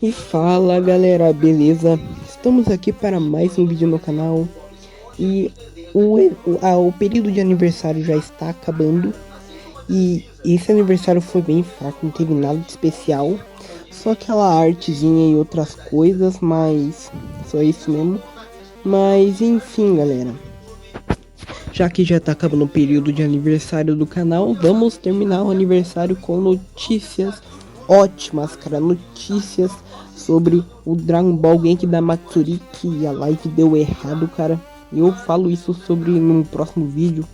E fala galera, beleza? Estamos aqui para mais um vídeo no canal e o período de aniversário já está acabando e esse aniversário foi bem fraco, não teve nada de especial, só aquela artezinha e outras coisas, mas só isso mesmo. Mas enfim galera, já que já está acabando o período de aniversário do canal, vamos terminar o aniversário com notícias ótimas, cara, notícias sobre o Dragon Ball Genki da Matsuri, que a live deu errado, cara. Eu falo isso sobre no próximo vídeo.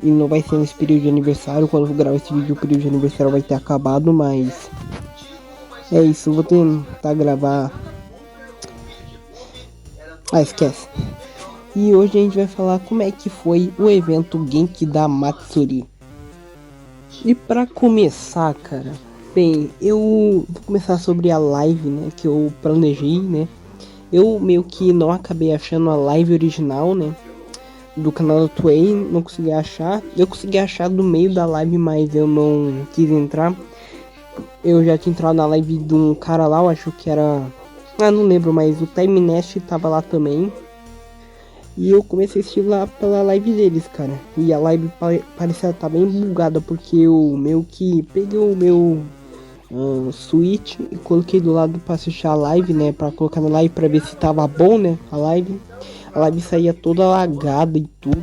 E não vai ser nesse período de aniversário. Quando eu gravar esse vídeo, o período de aniversário vai ter acabado, mas é isso, vou tentar gravar. Ah, esquece. E hoje a gente vai falar como é que foi o evento Genki da Matsuri. E pra começar, cara, bem, eu vou começar sobre a live, né, que eu planejei, né. Eu meio que não acabei achando a live original, né, do canal do Tway, não consegui achar. Eu consegui achar do meio da live, mas eu não quis entrar. Eu já tinha entrado na live de um cara lá, eu acho que era... Ah, não lembro, mas o Time Nest tava lá também. E eu comecei a assistir lá pela live deles, cara. E a live parecia estar bem bugada, porque eu meio que peguei o meu Switch e coloquei do lado pra assistir a live, né? Pra colocar na live pra ver se tava bom, né? A live saía toda lagada e tudo.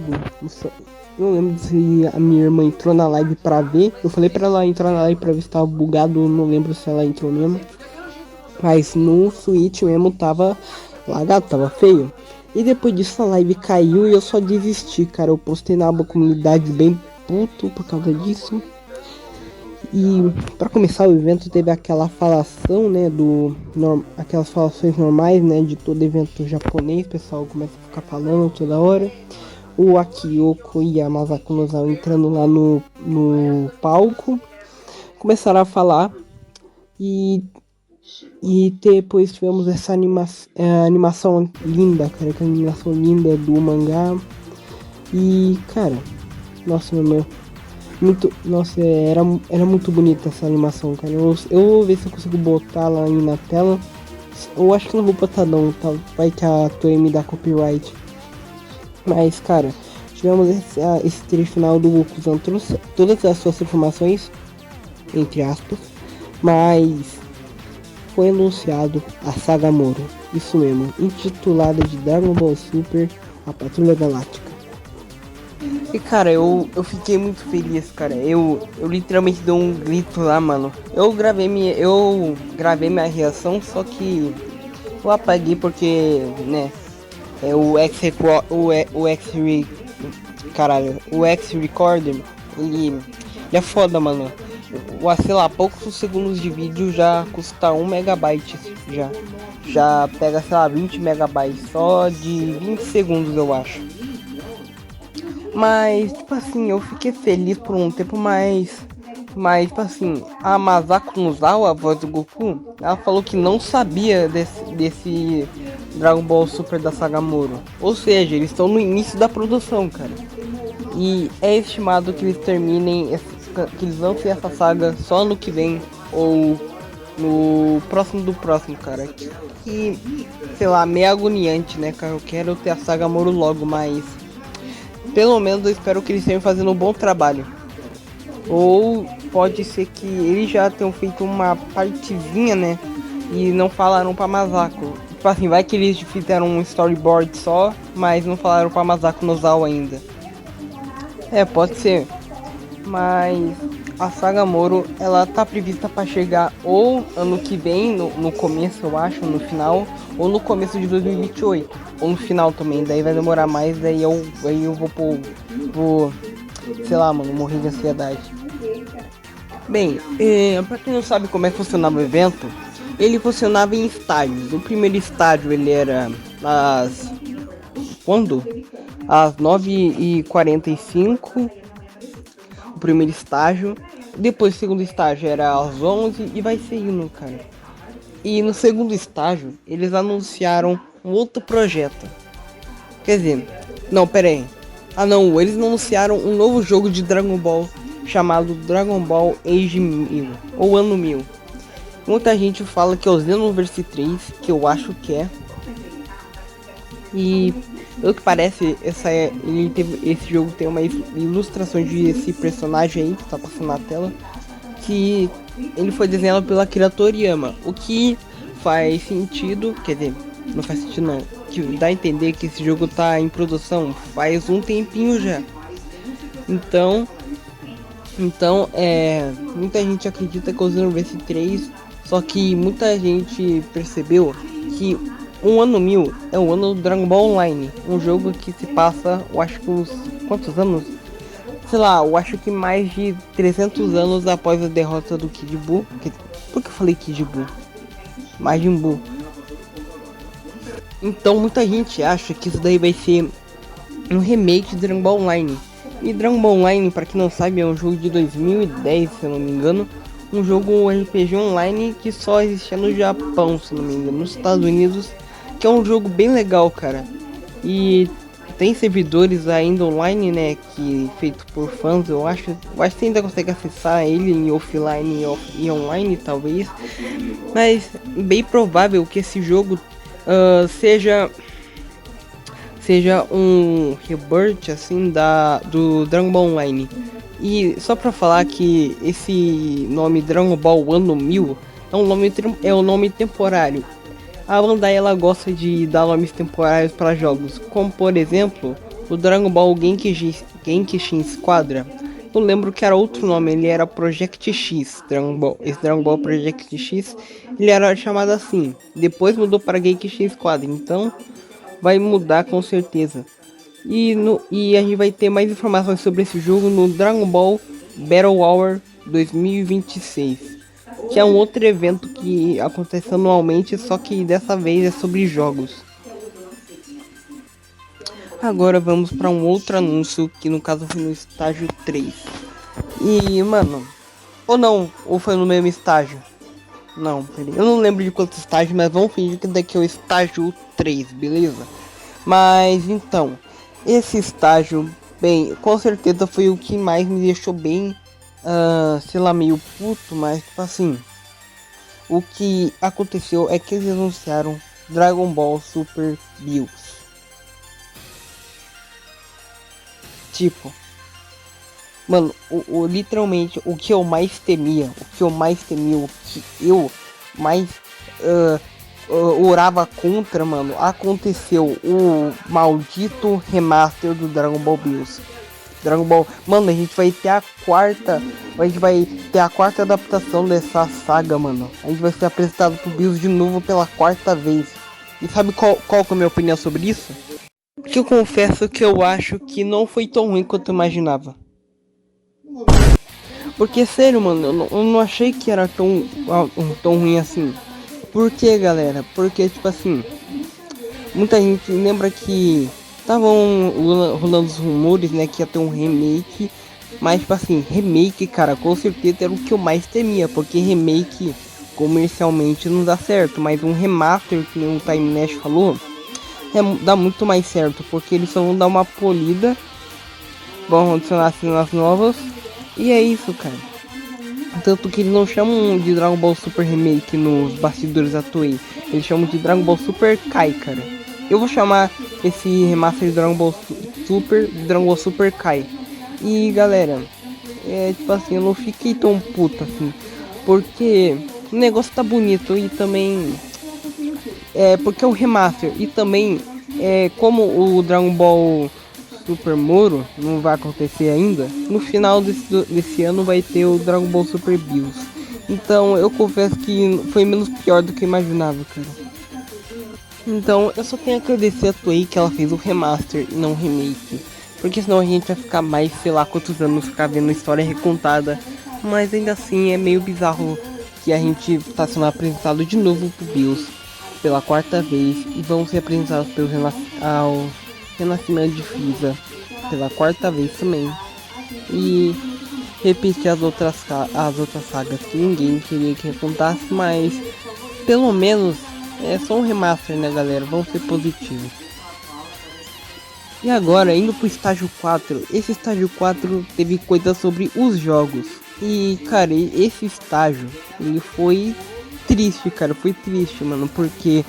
Não lembro se a minha irmã entrou na live pra ver. Eu falei pra ela entrar na live pra ver se tava bugado. Não lembro se ela entrou mesmo. Mas no Switch mesmo tava lagado, tava feio. E depois disso a live caiu e eu só desisti, cara. Eu postei na comunidade bem puto por causa disso. E para começar o evento teve aquela falação, né, aquelas falações normais, né, de todo evento japonês, o pessoal começa a ficar falando toda hora. O Akiyoko e a Masako Nozawa entrando lá no palco, começaram a falar e depois tivemos essa animação linda, cara, que animação linda do mangá. E cara, nossa, meu, muito, nossa, era muito bonita essa animação, cara. Eu vou ver se eu consigo botar lá aí na tela. Eu acho que não vou botar não, tá? Vai que a Toei me dá copyright. Mas, cara, tivemos esse trecho final do Goku usando todas as suas informações, entre aspas. Mas foi anunciado a Saga Moro, isso mesmo, intitulada de Dragon Ball Super, a Patrulha Galáctica. E cara, eu fiquei muito feliz, cara. Eu literalmente dei um grito lá, mano. Eu gravei minha reação, só que eu apaguei porque, né, o X Recorder, ele é foda, mano. Sei lá, poucos segundos de vídeo já custa 1 megabyte já pega, sei lá, 20 megabytes só de 20 segundos, eu acho. Mas, tipo assim, eu fiquei feliz por um tempo, mas tipo assim, a Masako Nozawa, a voz do Goku, ela falou que não sabia desse Dragon Ball Super da Saga Moro. Ou seja, eles estão no início da produção, cara. E é estimado que eles terminem, que eles vão ter essa saga só no que vem, ou no próximo do próximo, cara. Que sei lá, meio agoniante, né, cara? Eu quero ter a Saga Moro logo, mas pelo menos eu espero que eles estejam fazendo um bom trabalho. Ou pode ser que eles já tenham feito uma partezinha, né? E não falaram pra Masako. Tipo assim, vai que eles fizeram um storyboard só, mas não falaram pra Masako Nozawa ainda. É, pode ser. Mas a Saga Moro, ela tá prevista para chegar ou ano que vem, no começo eu acho, no final, ou no começo de 2028, ou no final também, daí vai demorar mais, daí eu vou, sei lá, mano, morrer de ansiedade. Bem, pra quem não sabe como é que funcionava o evento, ele funcionava em estágios. O primeiro estágio ele era às 9h45, o primeiro estágio. Depois o segundo estágio era às 11 e vai seguindo, cara. E no segundo estágio, eles anunciaram um outro projeto. Quer dizer, não, pera aí. Ah não, eles anunciaram um novo jogo de Dragon Ball chamado Dragon Ball Age 1000, ou Ano 1000. Muita gente fala que é o Xenoverse 3, que eu acho que é. E pelo que parece, esse jogo tem uma ilustração de esse personagem aí que tá passando na tela, que ele foi desenhado pela Akira Toriyama, o que faz sentido, quer dizer, não faz sentido não, que dá a entender que esse jogo tá em produção faz um tempinho já. Então muita gente acredita que é o Xenoverse 3, só que muita gente percebeu que um ano 1000 é o ano do Dragon Ball Online, um jogo que se passa, eu acho que uns quantos anos? Sei lá, eu acho que mais de 300 anos após a derrota do Kid Buu. Por que eu falei Kid Buu? Majin Buu. Então muita gente acha que isso daí vai ser um remake de Dragon Ball Online. E Dragon Ball Online, para quem não sabe, é um jogo de 2010, se eu não me engano. Um jogo RPG online que só existia no Japão, se não me engano, nos Estados Unidos. Que é um jogo bem legal, cara. E tem servidores ainda online, né, que feito por fãs, eu acho que você ainda consegue acessar ele em offline e online, talvez. Mas bem provável que esse jogo seja um rebirth assim do Dragon Ball Online. E só pra falar que esse nome Dragon Ball Ano 1000 é um nome temporário. A Bandai ela gosta de dar nomes temporários para jogos, como por exemplo o Dragon Ball Genkishin Squadra. Eu lembro que era outro nome, ele era Project X, esse Dragon Ball Project X, ele era chamado assim. Depois mudou para Genkishin Squadra, então vai mudar com certeza. E a gente vai ter mais informações sobre esse jogo no Dragon Ball Battle Hour 2026. Que é um outro evento que acontece anualmente, só que dessa vez é sobre jogos. Agora vamos para um outro anúncio, que no caso foi no estágio 3. E, mano, ou foi no mesmo estágio? Não, peraí, eu não lembro de quantos estágios, mas vamos fingir que daqui é o estágio 3, beleza? Mas, então, esse estágio, bem, com certeza foi o que mais me deixou bem sei lá, meio puto, mas tipo assim, o que aconteceu é que eles anunciaram Dragon Ball Super Bills. Tipo, mano, literalmente o que eu mais temia, o que eu mais orava contra, mano, aconteceu. O maldito remaster do Dragon Ball Bills. Dragon Ball, mano, a gente vai ter a quarta adaptação dessa saga, mano. A gente vai ser apresentado pro Bills de novo pela quarta vez. E sabe qual que é a minha opinião sobre isso? Porque eu confesso que eu acho que não foi tão ruim quanto eu imaginava. Porque, sério, mano, eu não achei que era tão ruim assim. Por que, galera? Porque, tipo assim, muita gente lembra que estavam rolando os rumores, né, que ia ter um remake. Mas, tipo assim, remake, cara, com certeza era o que eu mais temia. Porque remake, comercialmente, não dá certo. Mas um remaster, que nem o Time Nash falou, dá muito mais certo. Porque eles só vão dar uma polida, vão adicionar cenas novas. E é isso, cara. Tanto que eles não chamam de Dragon Ball Super Remake nos bastidores da Toei. Eles chamam de Dragon Ball Super Kai, cara. Eu vou chamar esse remaster de Dragon Ball Super Kai. E galera, tipo assim, eu não fiquei tão puto assim. Porque o negócio tá bonito e também porque é o remaster. E também como o Dragon Ball Super Moro não vai acontecer ainda, no final desse ano vai ter o Dragon Ball Super Bills. Então eu confesso que foi menos pior do que eu imaginava, cara. Então eu só tenho a agradecer a Toei que ela fez o remaster e não o remake. Porque senão a gente vai ficar mais, sei lá quantos anos, ficar vendo a história recontada. Mas ainda assim é meio bizarro que a gente tá sendo apresentado de novo pro Bills pela quarta vez. E vamos ser apresentados ao renascimento de Frieza pela quarta vez também. E repetir as outras sagas que ninguém queria que recontasse, mas pelo menos é só um remaster, né, galera? Vamos ser positivos. E agora, indo pro estágio 4. Esse estágio 4 teve coisa sobre os jogos. E, cara, esse estágio, ele foi triste, cara, foi triste, mano, porque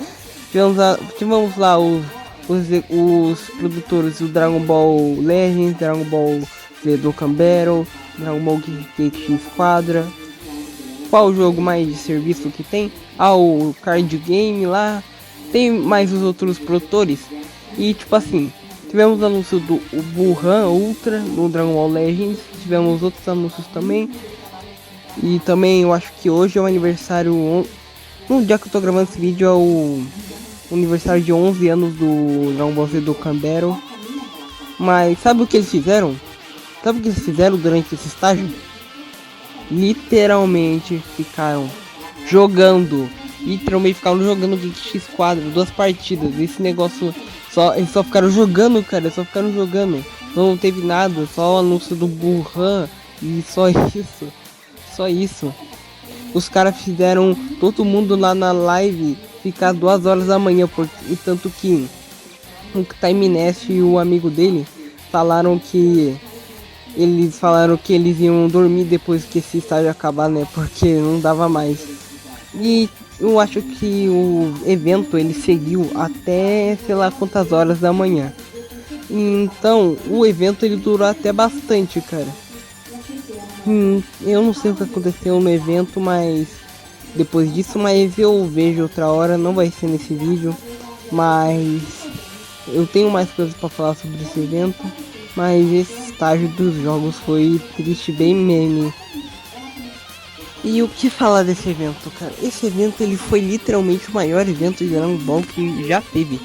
tivemos lá os produtores do Dragon Ball Legends, Dragon Ball Z Dokkan Battle, Dragon Ball Gate Squadra. Qual o jogo mais de serviço que tem? Ah, o card game lá. Tem mais os outros produtores. E tipo assim, tivemos anúncio do Wuhan Ultra no Dragon Ball Legends. Tivemos outros anúncios também. E também eu acho que hoje é o aniversário. No dia que eu tô gravando esse vídeo é o aniversário de 11 anos do Dragon Ball Z do Battle. Mas sabe o que eles fizeram? Sabe o que eles fizeram durante esse estágio? Literalmente ficaram jogando. Literalmente ficaram jogando Geek Squadra, 2 partidas. Esse negócio eles só ficaram jogando, cara. Só ficaram jogando. Não teve nada, só o anúncio do Burhan e só isso. Só isso. Os caras fizeram todo mundo lá na live ficar 2 horas da manhã, e tanto que o Time Nest e o amigo dele falaram que eles iam dormir depois que esse estágio acabar, né? Porque não dava mais. E eu acho que o evento ele seguiu até sei lá quantas horas da manhã. Então o evento ele durou até bastante, cara. Eu não sei o que aconteceu no evento, mas depois disso, mas eu vejo outra hora, não vai ser nesse vídeo, mas eu tenho mais coisas para falar sobre esse evento, mas esse estágio dos jogos foi triste, bem meme. E o que falar desse evento, cara? Esse evento ele foi literalmente o maior evento de Dragon Ball que já teve.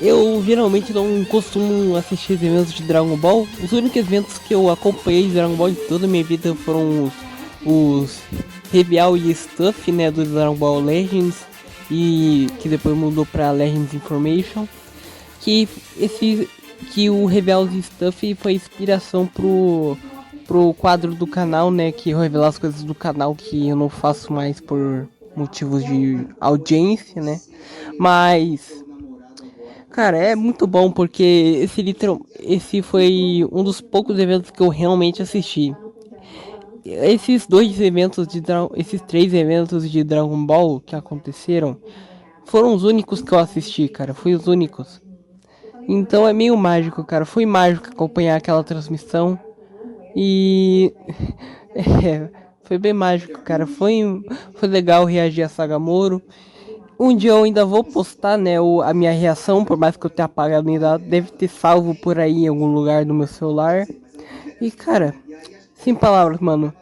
Eu geralmente não costumo assistir eventos de Dragon Ball. Os únicos eventos que eu acompanhei de Dragon Ball em toda a minha vida foram os Reveal e Stuff, né, do Dragon Ball Legends, e que depois mudou para Legends Information. Que o Reveal e Stuff foi inspiração pro quadro do canal, né, que revelar as coisas do canal que eu não faço mais por motivos de audiência, né? Mas cara, é muito bom porque esse foi um dos poucos eventos que eu realmente assisti. Esses 3 eventos de Dragon Ball que aconteceram foram os únicos que eu assisti, cara, foi os únicos. Então é meio mágico, cara, foi mágico acompanhar aquela transmissão e foi bem mágico, cara, foi legal reagir a Sagamoro. Um dia eu ainda vou postar, né, a minha reação, por mais que eu tenha apagado, ainda deve ter salvo por aí em algum lugar do meu celular. E cara, sem palavras, mano.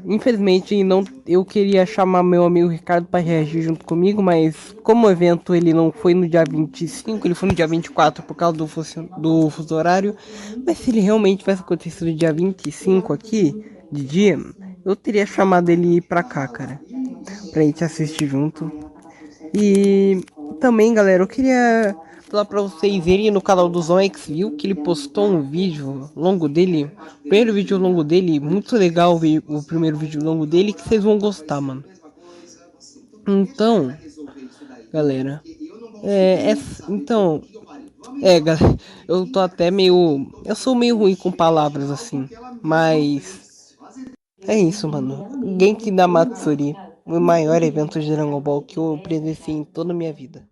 Infelizmente não, eu queria chamar meu amigo Ricardo para reagir junto comigo, mas como o evento ele não foi no dia 25, ele foi no dia 24 por causa do fuso horário. Mas se ele realmente tivesse acontecido no dia 25 aqui, de dia, eu teria chamado ele pra cá, cara, pra gente assistir junto. E também, galera, eu queria falar pra vocês irem no canal do Zonex, viu? Que ele postou um vídeo longo dele. O primeiro vídeo longo dele, muito legal o primeiro vídeo longo dele, que vocês vão gostar, mano. Então, galera, então, galera, eu tô até meio, eu sou meio ruim com palavras assim, mas é isso, mano. Genki da Matsuri, o maior evento de Dragon Ball que eu presenciei em toda a minha vida.